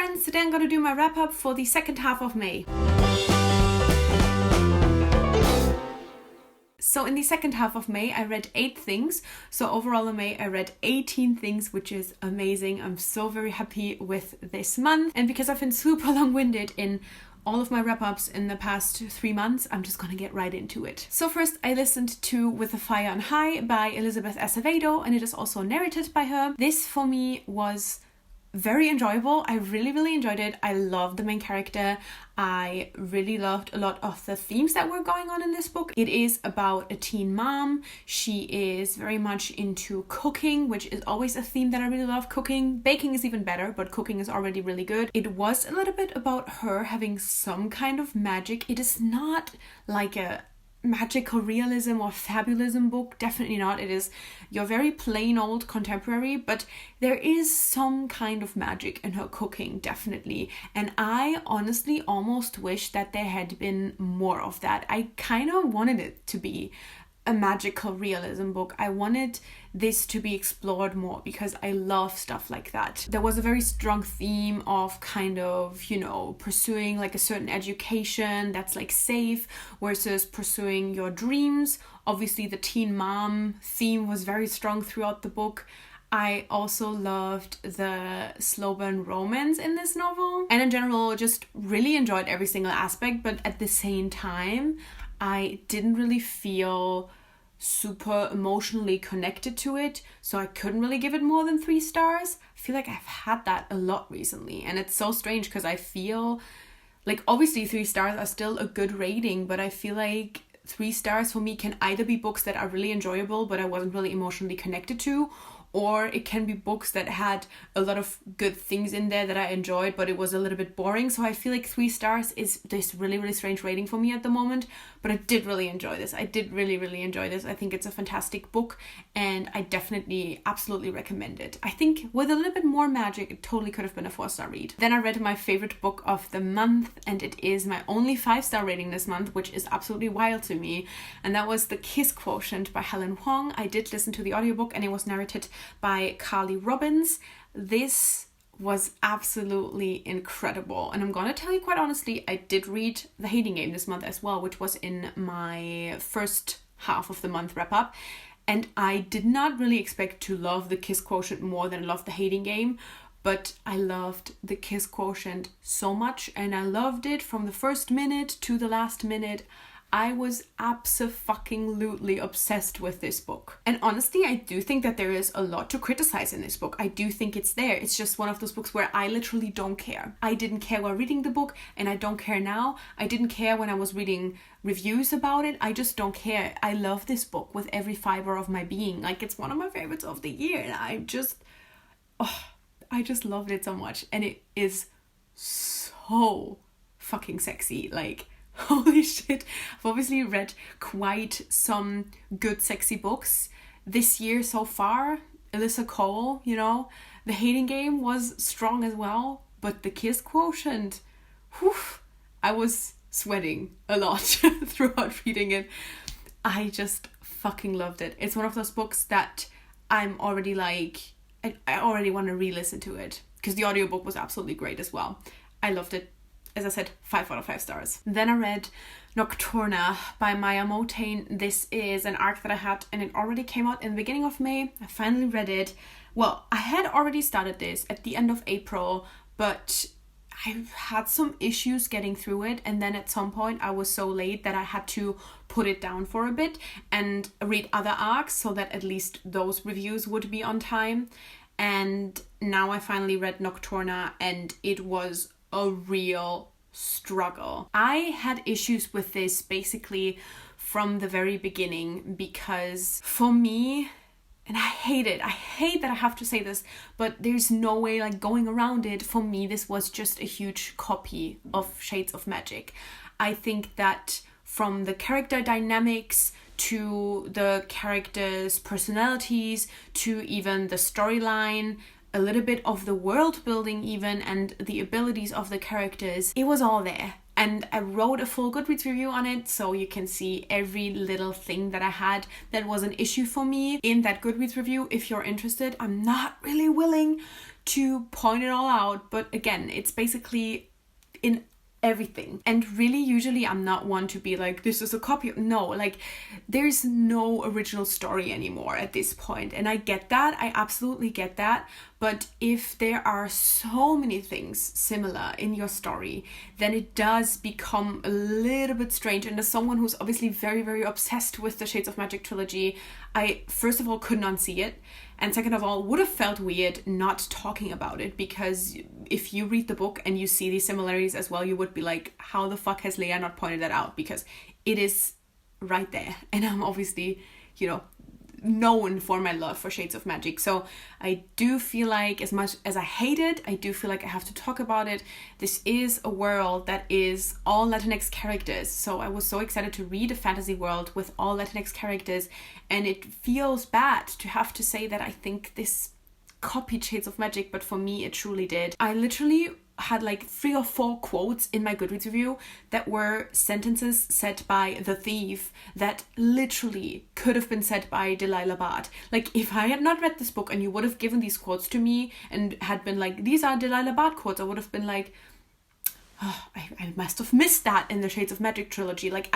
friends, today I'm going to do my wrap up for the second half of May. So in the second half of May, I read 8 things. So overall in May, I read 18 things, which is amazing. I'm so very happy with this month. And because I've been super long-winded in all of my wrap-ups in the past 3 months, I'm just gonna get right into it. So first, I listened to With the Fire on High by Elizabeth Acevedo, and it is also narrated by her. This for me was very enjoyable. I really enjoyed it. I loved the main character. I really loved a lot of the themes that were going on in this book. It is about a teen mom. She is very much into cooking, which is always a theme that I really love. Cooking. Baking is even better, but cooking is already really good. It was a little bit about her having some kind of magic. It is not like a magical realism or fabulism book, definitely not. It is your very plain old contemporary, but there is some kind of magic in her cooking, definitely. And I honestly almost wish that there had been more of that. I kind of wanted it to be a magical realism book. I wanted this to be explored more because I love stuff like that. There was a very strong theme of kind of, pursuing like a certain education that's like safe versus pursuing your dreams. Obviously the teen mom theme was very strong throughout the book. I also loved the slow burn romance in this novel, and in general just really enjoyed every single aspect, but at the same time I didn't really feel super emotionally connected to it, so I couldn't really give it more than 3 stars. I feel like I've had that a lot recently, and it's so strange because I feel like obviously 3 stars are still a good rating, but I feel like 3 stars for me can either be books that are really enjoyable but I wasn't really emotionally connected to, or it can be books that had a lot of good things in there that I enjoyed, but it was a little bit boring. So I feel like 3 stars is this really strange rating for me at the moment, but I did really enjoy this. I did really enjoy this. I think it's a fantastic book, and I definitely absolutely recommend it. I think with a little bit more magic, it totally could have been a 4-star read. Then I read my favorite book of the month, and it is my only 5-star rating this month, which is absolutely wild to me, and that was The Kiss Quotient by Helen Hoang. I did listen to the audiobook, and it was narrated by Carly Robbins. This was absolutely incredible, and I'm gonna tell you quite honestly, I did read The Hating Game this month as well, which was in my first half of the month wrap up, and I did not really expect to love The Kiss Quotient more than I loved The Hating Game, but I loved The Kiss Quotient so much, and I loved it from the first minute to the last minute. I was abso-fucking-lutely obsessed with this book. And honestly, I do think that there is a lot to criticize in this book. I do think it's there. It's just one of those books where I literally don't care. I didn't care while reading the book, and I don't care now. I didn't care when I was reading reviews about it. I just don't care. I love this book with every fiber of my being. Like, it's one of my favorites of the year, and I just loved it so much. And it is so fucking sexy. Like, holy shit. I've obviously read quite some good sexy books this year so far. Alyssa Cole, The Hating Game was strong as well, but The Kiss Quotient, I was sweating a lot throughout reading it. I just fucking loved it. It's one of those books that I'm already like, I already want to re-listen to it, because the audiobook was absolutely great as well. I loved it. As I said, 5 out of 5 stars. Then I read Nocturna by Maya Motain. This is an arc that I had, and it already came out in the beginning of May. I finally read it. Well, I had already started this at the end of April, but I had some issues getting through it, and then at some point I was so late that I had to put it down for a bit and read other arcs so that at least those reviews would be on time. And now I finally read Nocturna, and it was a real struggle. I had issues with this basically from the very beginning, because for me, and I hate that I have to say this, but there's no way like going around it, for me this was just a huge copy of Shades of Magic. I think that from the character dynamics to the characters' personalities to even the storyline, a little bit of the world building even, and the abilities of the characters, it was all there. And I wrote a full Goodreads review on it, so you can see every little thing that I had that was an issue for me in that Goodreads review if you're interested. I'm not really willing to point it all out, but again, it's basically in everything. And really, usually I'm not one to be like, this is a copy. No, like there's no original story anymore at this point. And I get that. I absolutely get that. But if there are so many things similar in your story, then it does become a little bit strange. And as someone who's obviously very, very obsessed with the Shades of Magic trilogy, I first of all could not see it. And second of all, would have felt weird not talking about it, because if you read the book and you see these similarities as well, you would be like, how the fuck has Leah not pointed that out? Because it is right there. And I'm obviously, you know, known for my love for Shades of Magic. So I do feel like, as much as I hate it, I do feel like I have to talk about it. This is a world that is all Latinx characters. So I was so excited to read a fantasy world with all Latinx characters. And it feels bad to have to say that I think this copied Shades of Magic, but for me it truly did. I literally had like 3 or 4 quotes in my Goodreads review that were sentences said by the thief that literally could have been said by Delilah Bard. Like, if I had not read this book and you would have given these quotes to me and had been like, these are Delilah Bard quotes, I would have been like, oh, I must have missed that in the Shades of Magic trilogy. Like,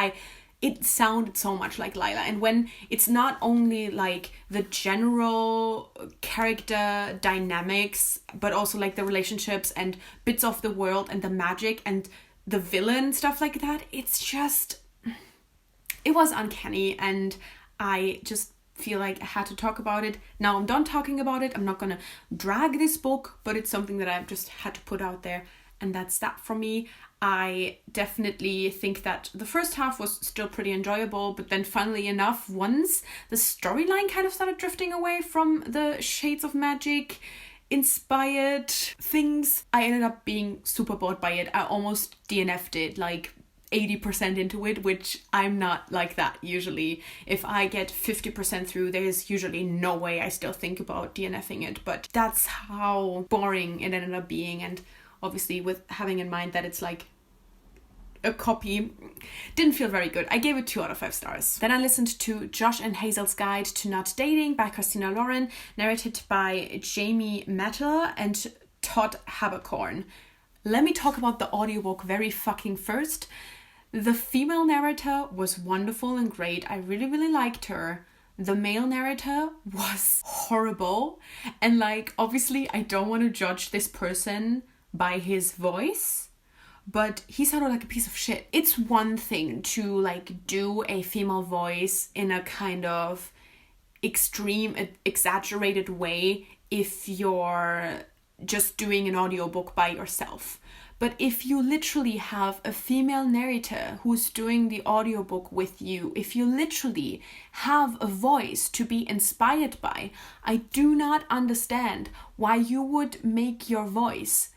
it sounded so much like Lila. And when it's not only like the general character dynamics, but also like the relationships and bits of the world and the magic and the villain, stuff like that, it's just, it was uncanny. And I just feel like I had to talk about it. Now I'm done talking about it. I'm not gonna drag this book, but it's something that I've just had to put out there. And that's that for me. I definitely think that the first half was still pretty enjoyable, but then funnily enough, once the storyline kind of started drifting away from the Shades of Magic inspired things, I ended up being super bored by it. I almost DNF'd it, like 80% into it, which I'm not like that usually. If I get 50% through, there's usually no way I still think about DNFing it, but that's how boring it ended up being. And obviously with having in mind that it's like a copy, didn't feel very good. I gave it 2 out of 5 stars. Then I listened to Josh and Hazel's Guide to Not Dating by Christina Lauren, narrated by Jamie Mettler and Todd Habercorn. Let me talk about the audiobook very fucking first. The female narrator was wonderful and great. I really, really liked her. The male narrator was horrible. And like, obviously I don't want to judge this person by his voice, but he sounded like a piece of shit. It's one thing to like do a female voice in a kind of extreme, exaggerated way if you're just doing an audiobook by yourself. But if you literally have a female narrator who's doing the audiobook with you, if you literally have a voice to be inspired by, I do not understand why you would make your voice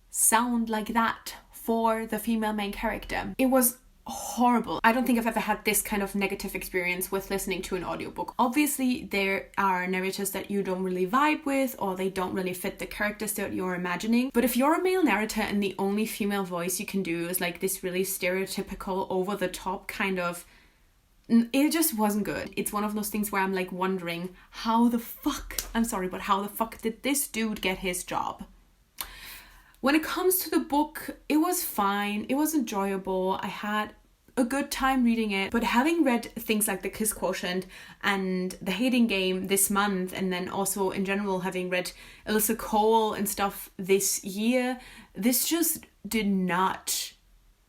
sound like that for the female main character. It was horrible. I don't think I've ever had this kind of negative experience with listening to an audiobook. Obviously, there are narrators that you don't really vibe with, or they don't really fit the characters that you're imagining. But if you're a male narrator and the only female voice you can do is like this really stereotypical, over the top kind of, it just wasn't good. It's one of those things where I'm like wondering how the fuck did this dude get his job? When it comes to the book, it was fine. It was enjoyable. I had a good time reading it. But having read things like the Kiss Quotient and the Hating Game this month, and then also in general having read Alyssa Cole and stuff this year, this just did not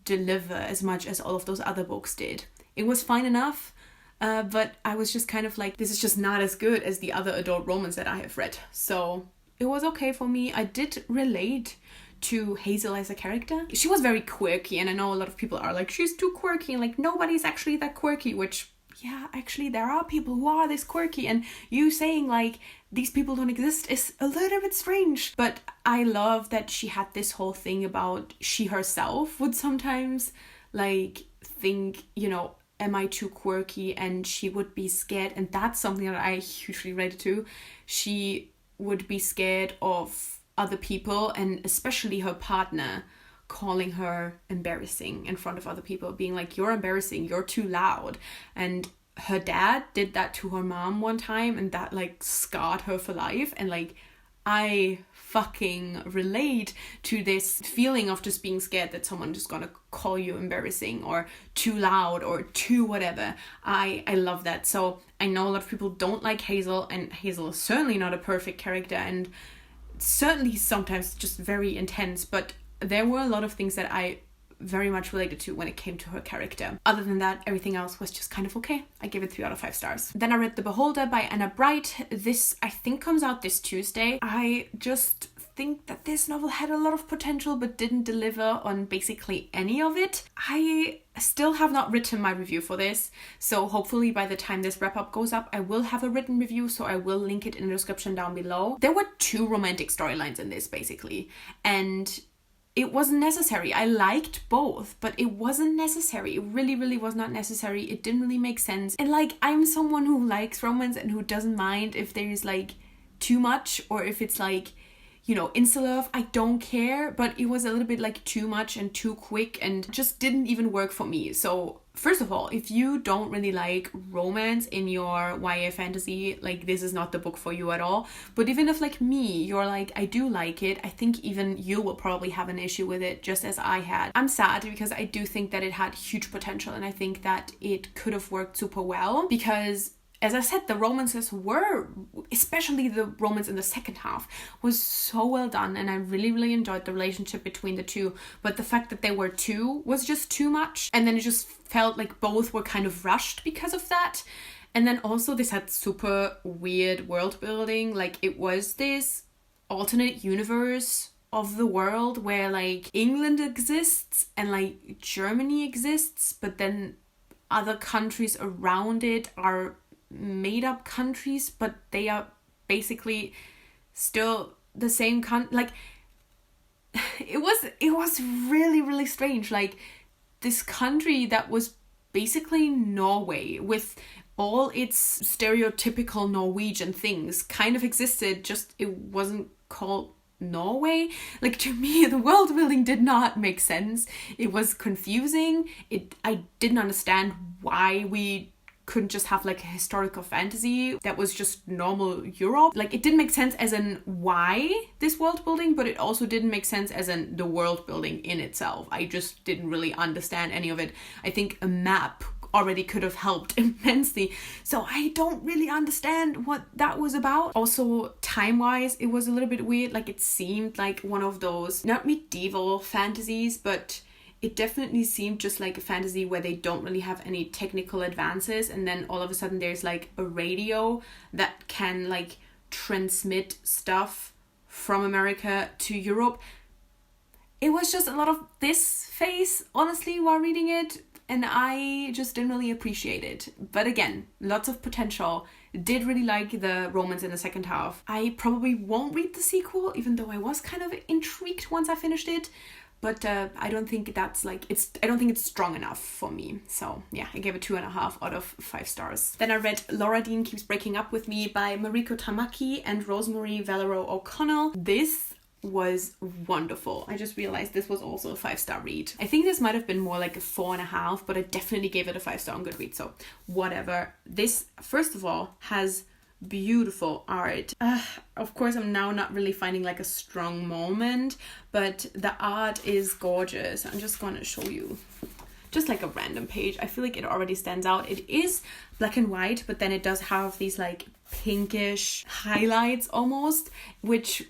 deliver as much as all of those other books did. It was fine enough, but I was just kind of like, this is just not as good as the other adult romance that I have read. So it was okay for me. I did relate to Hazel as a character. She was very quirky, and I know a lot of people are like, she's too quirky, and like nobody's actually that quirky, which, yeah, actually there are people who are this quirky, and you saying like these people don't exist is a little bit strange. But I love that she had this whole thing about she herself would sometimes like think, you know, am I too quirky? And she would be scared, and that's something that I hugely related to. She would be scared of other people, and especially her partner, calling her embarrassing in front of other people, being like, you're embarrassing, you're too loud. And her dad did that to her mom one time, and that like scarred her for life. And like, I fucking relate to this feeling of just being scared that someone just gonna call you embarrassing or too loud or too whatever. I love that. So I know a lot of people don't like Hazel, and Hazel is certainly not a perfect character, and certainly sometimes just very intense, but there were a lot of things that I very much related to when it came to her character. Other than that, everything else was just kind of okay. I gave it 3 out of 5 stars. Then I read The Beholder by Anna Bright. This, I think, comes out this Tuesday. I just think that this novel had a lot of potential but didn't deliver on basically any of it. I still have not written my review for this, so hopefully by the time this wrap-up goes up, I will have a written review, so I will link it in the description down below. There were 2 romantic storylines in this, basically, and it wasn't necessary. I liked both, but it wasn't necessary. It really, really was not necessary. It didn't really make sense. And like, I'm someone who likes romance and who doesn't mind if there's like too much, or if it's like, you know, insta-love. I don't care, but it was a little bit like too much and too quick and just didn't even work for me. So first of all, if you don't really like romance in your YA fantasy, like, this is not the book for you at all. But even if like me, you're like, I do like it, I think even you will probably have an issue with it, just as I had. I'm sad because I do think that it had huge potential, and I think that it could have worked super well, because as I said, the romances were, especially the romance in the second half, was so well done, and I really, really enjoyed the relationship between the two. But the fact that there were 2 was just too much, and then it just felt like both were kind of rushed because of that. And then also this had super weird world building. Like, it was this alternate universe of the world where like England exists and like Germany exists, but then other countries around it are made up countries, but they are basically still the same like, it was really, really strange. Like, this country that was basically Norway with all its stereotypical Norwegian things kind of existed, just it wasn't called Norway. Like, to me, the world building did not make sense. It was confusing. I didn't understand why we couldn't just have like a historical fantasy that was just normal Europe. Like, it didn't make sense as in why this world building, but it also didn't make sense as in the world building in itself. I just didn't really understand any of it. I think a map already could have helped immensely. So I don't really understand what that was about. Also, time-wise, it was a little bit weird. Like, it seemed like one of those, not medieval fantasies, but it definitely seemed just like a fantasy where they don't really have any technical advances, and then all of a sudden there's like a radio that can like transmit stuff from America to Europe. It was just a lot of this face, honestly, while reading it, and I just didn't really appreciate it. But again, lots of potential. Did really like the romance in the second half. I probably won't read the sequel, even though I was kind of intrigued once I finished it. But I don't think that's like, I don't think it's strong enough for me. So yeah, I gave it 2.5 out of 5 stars. Then I read Laura Dean Keeps Breaking Up With Me by Mariko Tamaki and Rosemary Valero O'Connell. This was wonderful. I just realized this was also a 5-star read. I think this might have been more like a 4.5, but I definitely gave it a 5-star on Goodreads, so whatever. This, first of all, has beautiful art. Of course, I'm now not really finding like a strong moment, but the art is gorgeous. I'm just gonna show you just like a random page. I feel like it already stands out. It is black and white, but then it does have these like pinkish highlights almost, which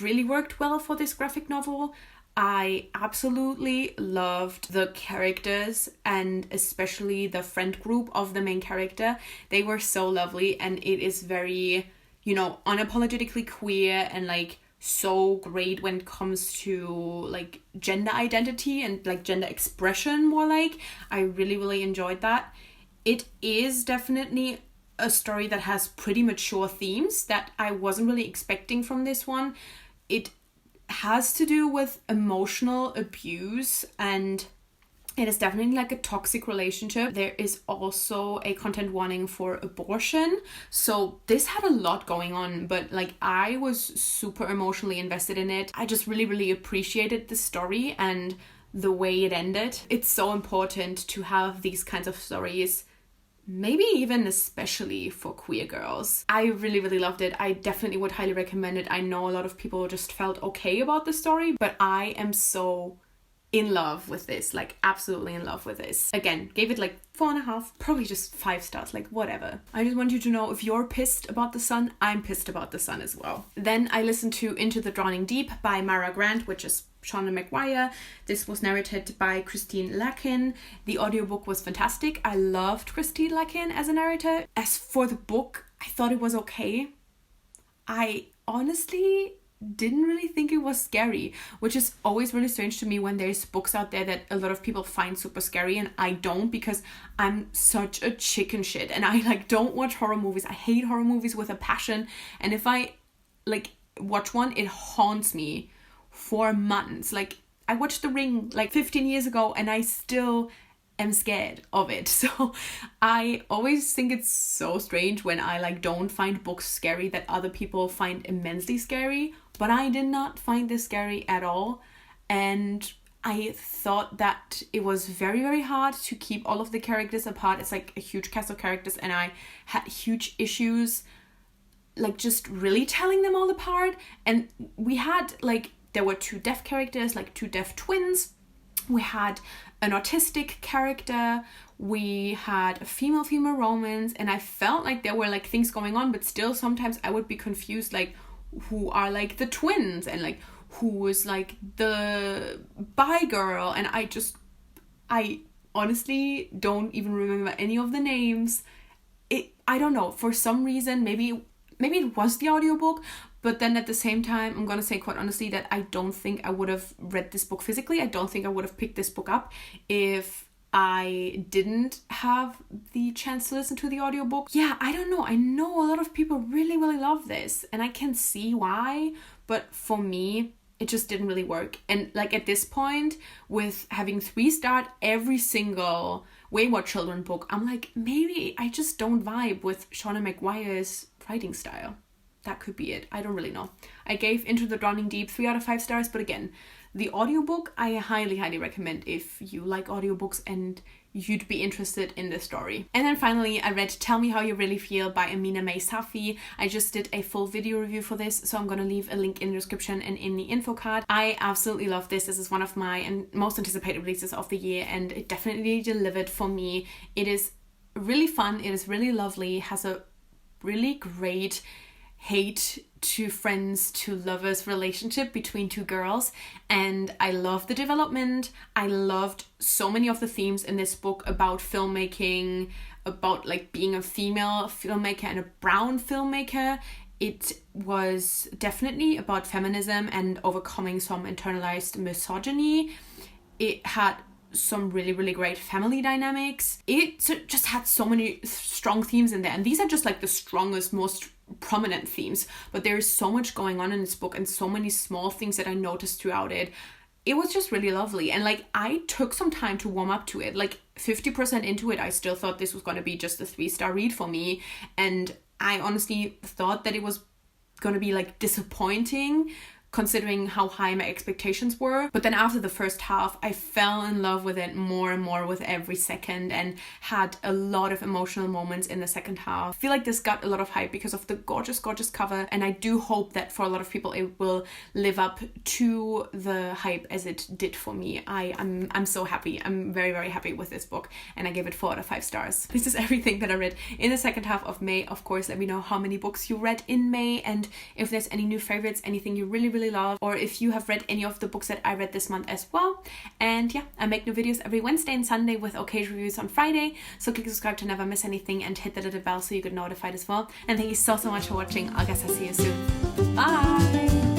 really worked well for this graphic novel. I absolutely loved the characters, and especially the friend group of the main character. They were so lovely, and it is very, you know, unapologetically queer and like so great when it comes to like gender identity and like gender expression more like. I really, really enjoyed that. It is definitely a story that has pretty mature themes that I wasn't really expecting from this one. It has to do with emotional abuse, and it is definitely like a toxic relationship. There is also a content warning for abortion. So this had a lot going on, but like I was super emotionally invested in it. I just really, really appreciated the story and the way it ended. It's so important to have these kinds of stories maybe even especially for queer girls. I really, really loved it. I definitely would highly recommend it. I know a lot of people just felt okay about the story, but I am so in love with this, like absolutely in love with this. Again, gave it like 4.5, probably just 5 stars, like whatever. I just want you to know, if you're pissed about the sun, I'm pissed about the sun as well. Then I listened to Into the Drowning Deep by Mara Grant, which is Shauna Maguire. This was narrated by Christine Lakin. The audiobook was fantastic. I loved Christine Lakin as a narrator. As for the book, I thought it was okay. I honestly didn't really think it was scary, which is always really strange to me when there's books out there that a lot of people find super scary and I don't, because I'm such a chicken shit and I like don't watch horror movies. I hate horror movies with a passion, and if I like watch one, it haunts me for months. Like I watched The Ring like 15 years ago and I still am scared of it. So I always think it's so strange when I like don't find books scary that other people find immensely scary, but I did not find this scary at all. And I thought that it was very, very hard to keep all of the characters apart. It's like a huge cast of characters and I had huge issues like just really telling them all apart. And we had like, there were 2 deaf characters, like 2 deaf twins. We had an autistic character, we had a female romance, and I felt like there were like things going on, but still sometimes I would be confused, like who are like the twins and like who was like the bi girl, and I honestly don't even remember any of the names. I don't know, for some reason, maybe it was the audiobook, but then at the same time, I'm gonna say quite honestly that I don't think I would have read this book physically. I don't think I would have picked this book up if I didn't have the chance to listen to the audiobook. Yeah, I don't know. I know a lot of people really, really love this and I can see why, but for me, it just didn't really work. And like at this point, with having 3-starred every single Wayward Children book, I'm like, maybe I just don't vibe with Shauna Maguire's writing style. That could be it. I don't really know. I gave Into the Drowning Deep 3 out of 5 stars, but again, the audiobook I highly, highly recommend if you like audiobooks and you'd be interested in the story. And then finally, I read Tell Me How You Really Feel by Amina May Safi. I just did a full video review for this, so I'm gonna leave a link in the description and in the info card. I absolutely love this. This is one of my most anticipated releases of the year, and it definitely delivered for me. It is really fun. It is really lovely. Has a really great hate to friends to lovers relationship between 2 girls, and I love the development. I loved so many of the themes in this book about filmmaking, about like being a female filmmaker and a brown filmmaker. It was definitely about feminism and overcoming some internalized misogyny. It had some really, really great family dynamics. It just had so many strong themes in there, and these are just like the strongest, most prominent themes, but there is so much going on in this book and so many small things that I noticed throughout it. It was just really lovely, and like I took some time to warm up to it. Like 50% into it, I still thought this was going to be just a 3-star read for me, and I honestly thought that it was going to be like disappointing considering how high my expectations were. But then after the first half, I fell in love with it more and more with every second and had a lot of emotional moments in the second half. I feel like this got a lot of hype because of the gorgeous, gorgeous cover, and I do hope that for a lot of people it will live up to the hype as it did for me. I'm so happy. I'm very, very happy with this book, and I give it 4 out of 5 stars. This is everything that I read in the second half of May. Of course, let me know how many books you read in May, and if there's any new favorites, anything you really love, or if you have read any of the books that I read this month as well. And yeah, I make new videos every Wednesday and Sunday with occasional reviews on Friday, so click subscribe to never miss anything and hit the little bell so you get notified as well. And thank you so much for watching. I guess I'll see you soon. Bye!